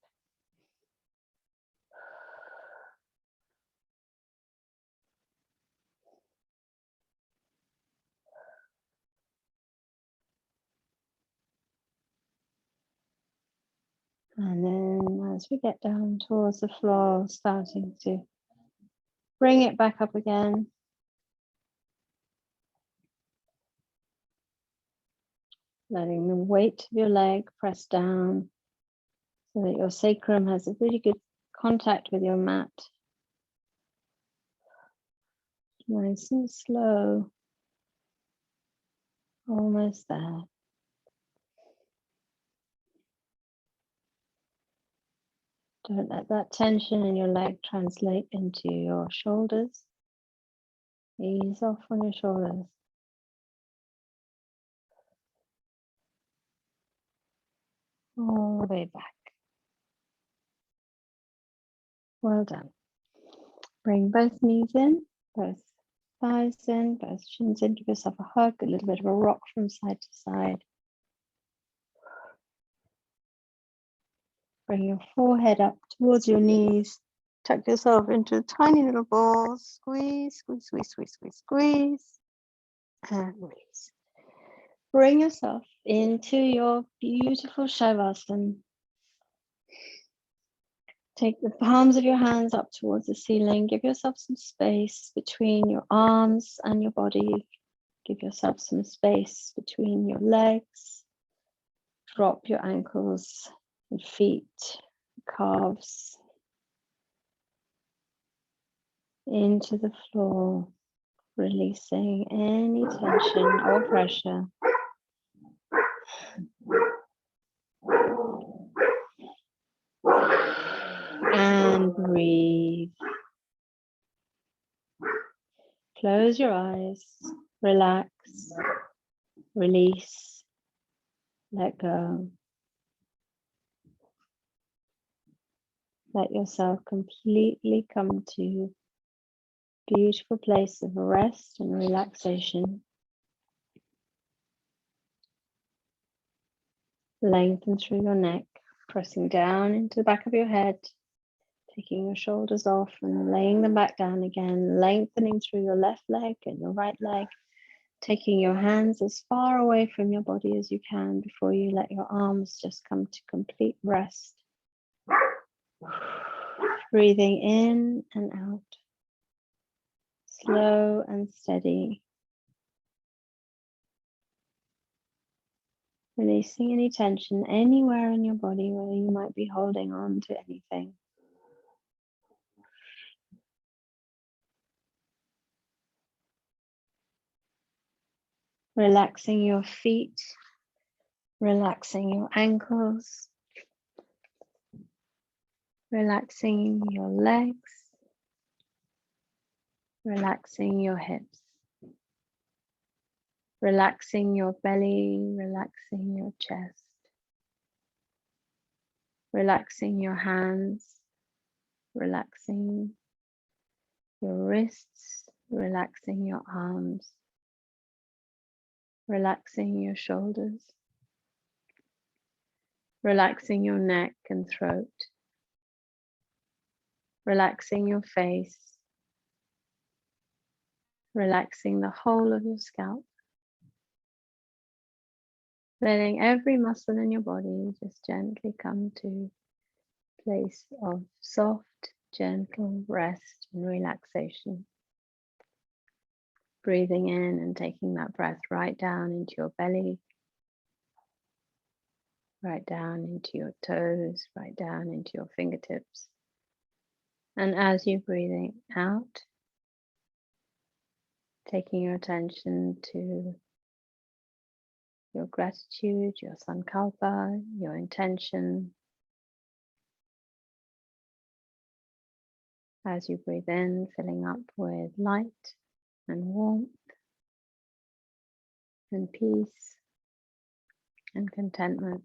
A: And then as we get down towards the floor, starting to bring it back up again. Letting the weight of your leg press down so that your sacrum has a really good contact with your mat. Nice and slow. Almost there. Don't let that tension in your leg translate into your shoulders. Ease off on your shoulders. All the way back. Well done. Bring both knees in, both thighs in, both shins in. Give yourself a hug, a little bit of a rock from side to side. Bring your forehead up towards your knees. Tuck yourself into tiny little balls. Squeeze, squeeze, squeeze, squeeze, squeeze, squeeze. And release. Bring yourself into your beautiful Shavasana. Take the palms of your hands up towards the ceiling. Give yourself some space between your arms and your body. Give yourself some space between your legs. Drop your ankles and feet, calves into the floor, releasing any tension or pressure. you breathe, close your eyes, relax, release, let go. Let yourself completely come to a beautiful place of rest and relaxation. Lengthen through your neck, pressing down into the back of your head, taking your shoulders off and laying them back down again, lengthening through your left leg and your right leg, taking your hands as far away from your body as you can before you let your arms just come to complete rest. Breathing in and out, slow and steady. Releasing any tension anywhere in your body where you might be holding on to anything. Relaxing your feet, relaxing your ankles, relaxing your legs, relaxing your hips, relaxing your belly, relaxing your chest, relaxing your hands, relaxing your wrists, relaxing your arms, relaxing your shoulders, relaxing your neck and throat, relaxing your face, relaxing the whole of your scalp, letting every muscle in your body just gently come to a place of soft, gentle rest and relaxation. Breathing in and taking that breath right down into your belly, right down into your toes, right down into your fingertips. And as you're breathing out, taking your attention to your gratitude, your sankalpa, your intention. As you breathe in, filling up with light and warmth and peace and contentment.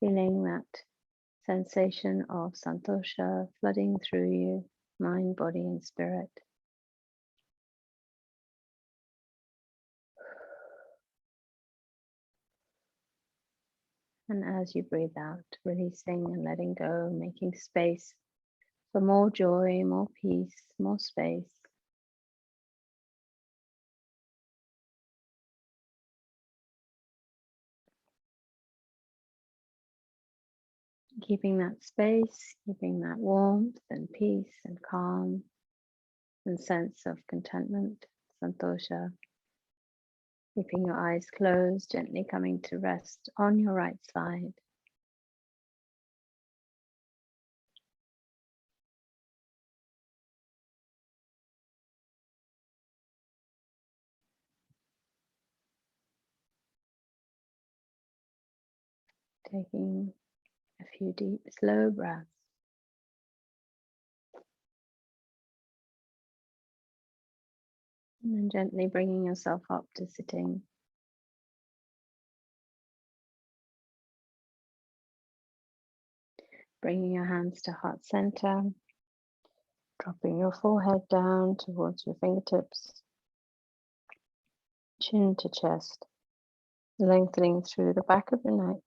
A: Feeling that sensation of santosha flooding through you, mind, body, and spirit. And as you breathe out, releasing and letting go, making space for more joy, more peace, more space. Keeping that space, keeping that warmth and peace and calm and sense of contentment, santosha. Keeping your eyes closed, gently coming to rest on your right side. Taking a few deep, slow breaths. And then gently bringing yourself up to sitting. Bringing your hands to heart center. Dropping your forehead down towards your fingertips. Chin to chest. Lengthening through the back of your neck.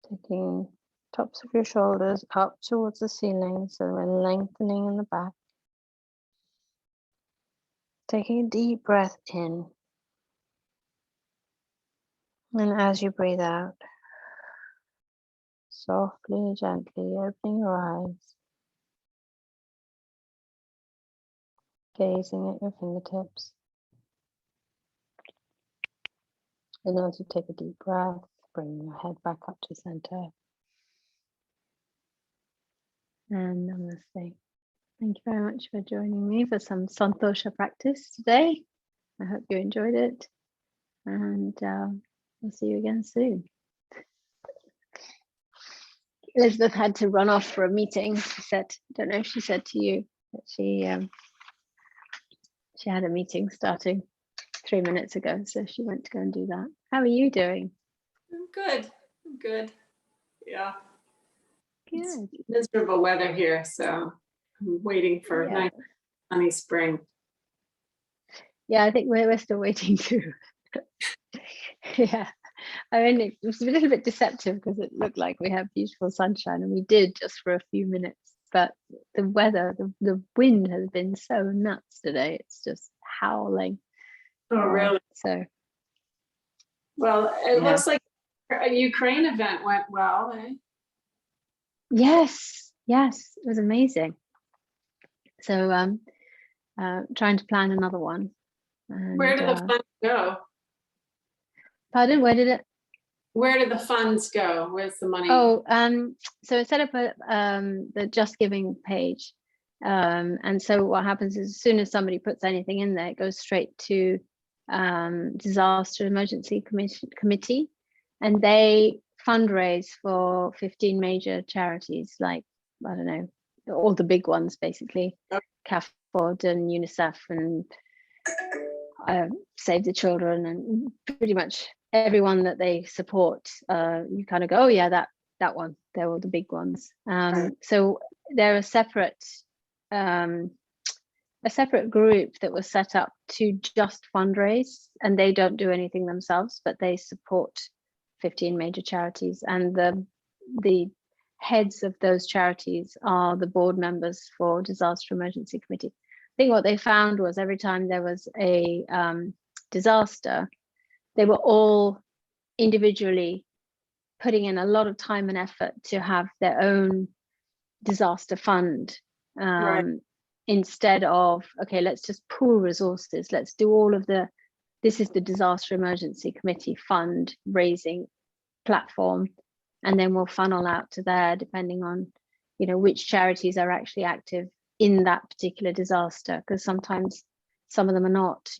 A: Taking tops of your shoulders up towards the ceiling, so we're lengthening in the back. Taking a deep breath in. And as you breathe out, softly, gently opening your eyes, gazing at your fingertips. And as you take a deep breath, bring your head back up to center. And namaste. Thank you very much for joining me for some santosha practice today. I hope you enjoyed it. And I'll see you again soon. Elizabeth had to run off for a meeting. She said, I don't know if she said to you that she had a meeting starting 3 minutes ago, so she went to go and do that. How are you doing?
B: I'm good. I'm good. Yeah.
A: Good.
B: It's miserable weather here, so I'm waiting for nice sunny spring.
A: Yeah, I think we're still waiting too. Yeah, I mean, it was a little bit deceptive because it looked like we had beautiful sunshine, and we did just for a few minutes. But the weather, the wind has been so nuts today. It's just howling.
B: Oh, really?
A: So,
B: well, it looks like a Ukraine event went well, eh?
A: yes, it was amazing. So, trying to plan another one. And,
B: where did the funds go?
A: Pardon? Where did
B: the funds go? Where's the money?
A: Oh, so I set up the Just Giving page. And so what happens is as soon as somebody puts anything in there, it goes straight to Disaster Emergency Committee, and they fundraise for 15 major charities, like, I don't know, all the big ones, basically, CAFOD and UNICEF and Save the Children, and pretty much everyone that they support. You kind of go, oh yeah, that one, they're all the big ones. So they're a separate group that was set up to just fundraise, and they don't do anything themselves, but they support 15 major charities, and the heads of those charities are the board members for Disaster Emergency Committee. I think what they found was every time there was a disaster, they were all individually putting in a lot of time and effort to have their own disaster fund, instead of, okay, let's just pool resources. Let's do all of this is the Disaster Emergency Committee fund raising platform, and then we'll funnel out to there depending on, which charities are actually active in that particular disaster, because sometimes some of them are not,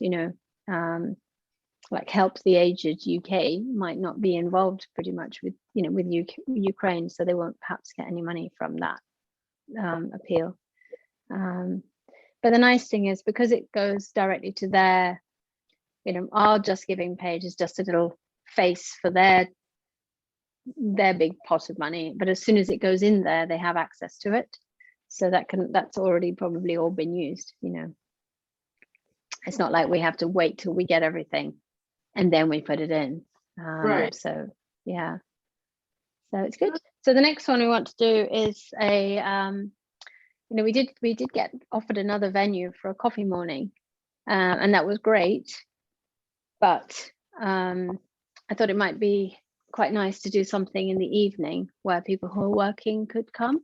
A: like Help the Aged UK might not be involved pretty much with Ukraine, so they won't perhaps get any money from that appeal. But the nice thing is, because it goes directly to their, our Just Giving page is just a little face for their big pot of money, but as soon as it goes in there, they have access to it. So that's already probably all been used. It's not like we have to wait till we get everything and then we put it in. So yeah, so it's good. So the next one we want to do is we did get offered another venue for a coffee morning, and that was great, but I thought it might be quite nice to do something in the evening where people who are working could come.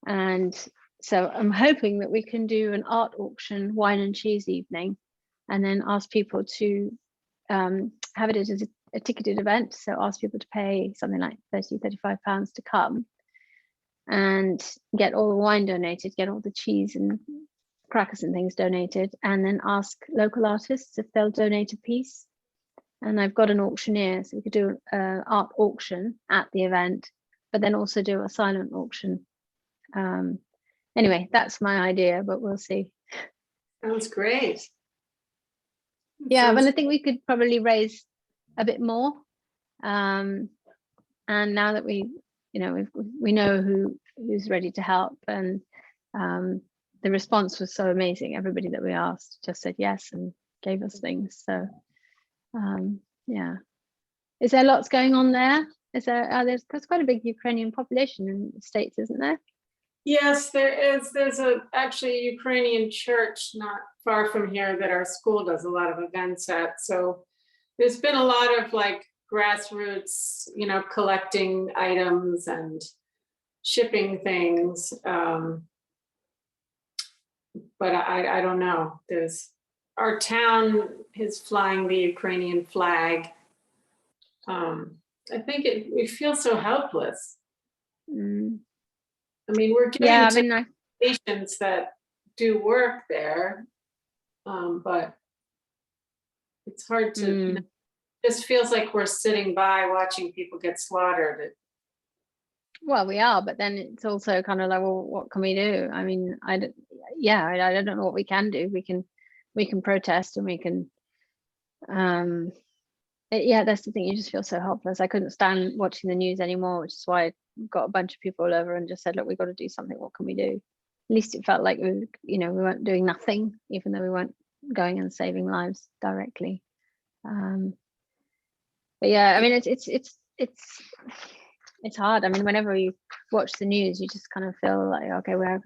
A: And so I'm hoping that we can do an art auction, wine and cheese evening, and then ask people to have it as a ticketed event. So ask people to pay something like £35 to come and get all the wine donated, get all the cheese and crackers and things donated, and then ask local artists if they'll donate a piece. And I've got an auctioneer, so we could do an art auction at the event, but then also do a silent auction. Anyway, that's my idea, but we'll see.
B: Sounds great.
A: Yeah, but I think we could probably raise a bit more. And now that we know who's ready to help, and the response was so amazing. Everybody that we asked just said yes and gave us things. So yeah, is there lots going on there? There's quite a big Ukrainian population in the States, isn't there?
B: Yes, there is. There's actually a Ukrainian church not far from here that our school does a lot of events at. So there's been a lot of like grassroots, collecting items and shipping things. But I don't know. Our town is flying the Ukrainian flag. I think we feel so helpless. I mean, we're giving to patients that do work there, but it's hard to, it just feels like we're sitting by watching people get slaughtered.
A: Well, we are, but then it's also kind of like, well, what can we do? I mean, I don't know what we can do. We can protest, and we can yeah, that's the thing, you just feel so helpless. I couldn't stand watching the news anymore, which is why I got a bunch of people over and just said, look, we've got to do something. What can we do? At least it felt like we weren't doing nothing, even though we weren't going and saving lives directly. But yeah, I mean, it's hard. I mean, whenever you watch the news, you just kind of feel like, okay, we're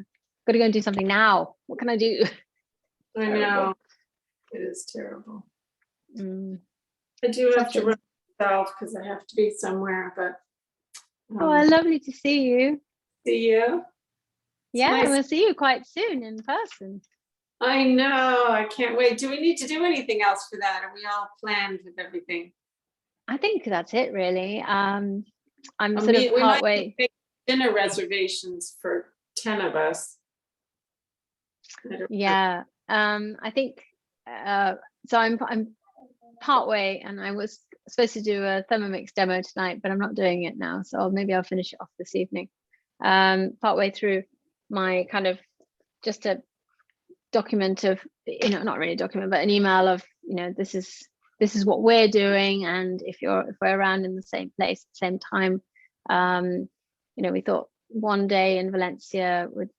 A: got to go and do something now. What can I do?
B: I know, it is terrible.
A: Mm.
B: I do have to run myself because I have to be somewhere, but.
A: Oh, lovely to see you.
B: See you.
A: Yeah,
B: nice.
A: We'll see you quite soon in person.
B: I know, I can't wait. Do we need to do anything else for that? Are we all planned with everything?
A: I think that's it, really. I'm sort of partway.
B: Dinner reservations for 10 of us.
A: Yeah, I think so. I'm partway, and I was supposed to do a Thermomix demo tonight, but I'm not doing it now. So maybe I'll finish it off this evening. Partway through my kind of just a document of, not really a document, but an email of, this is what we're doing, and if we're around in the same place at the same time, we thought one day in Valencia would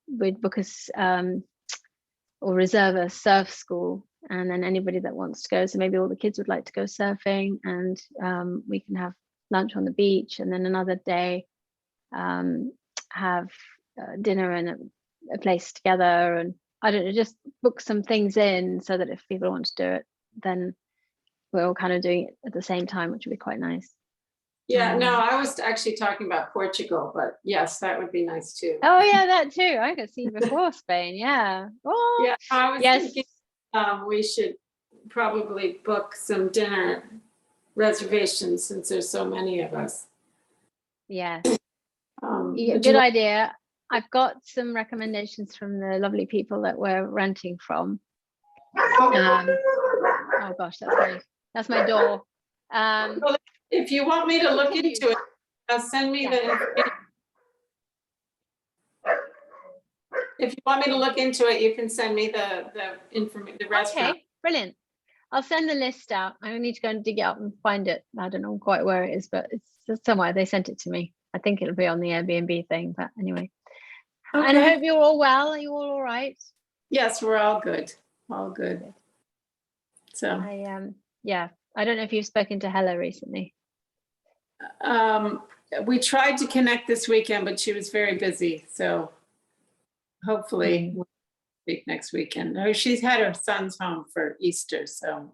A: book us or reserve a surf school, and then anybody that wants to go, so maybe all the kids would like to go surfing, and we can have lunch on the beach, and then another day have dinner in a place together, and I don't know, just book some things in so that if people want to do it, then we're all kind of doing it at the same time, which would be quite nice.
B: Yeah, no, I was actually talking about Portugal, but yes, that would be nice too.
A: Oh yeah, that too. I could see before Spain. Yeah. Oh,
B: yeah, I was thinking we should probably book some dinner reservations since there's so many of us.
A: Yeah. Good idea. I've got some recommendations from the lovely people that we're renting from. Oh gosh, that's my door.
B: Well, if you want me to look into it, send me the information. If you want me to look into it, you can send me the information, the restaurant.
A: Okay, brilliant. I'll send the list out. I need to go and dig it up and find it. I don't know quite where it is, but it's somewhere. They sent it to me. I think it'll be on the Airbnb thing, but anyway. Okay. And I hope you're all well. Are you all right?
B: Yes, we're all good. All good. So
A: I don't know if you've spoken to Hella recently.
B: We tried to connect this weekend, but she was very busy. So hopefully we'll speak next weekend. She's had her sons home for Easter, so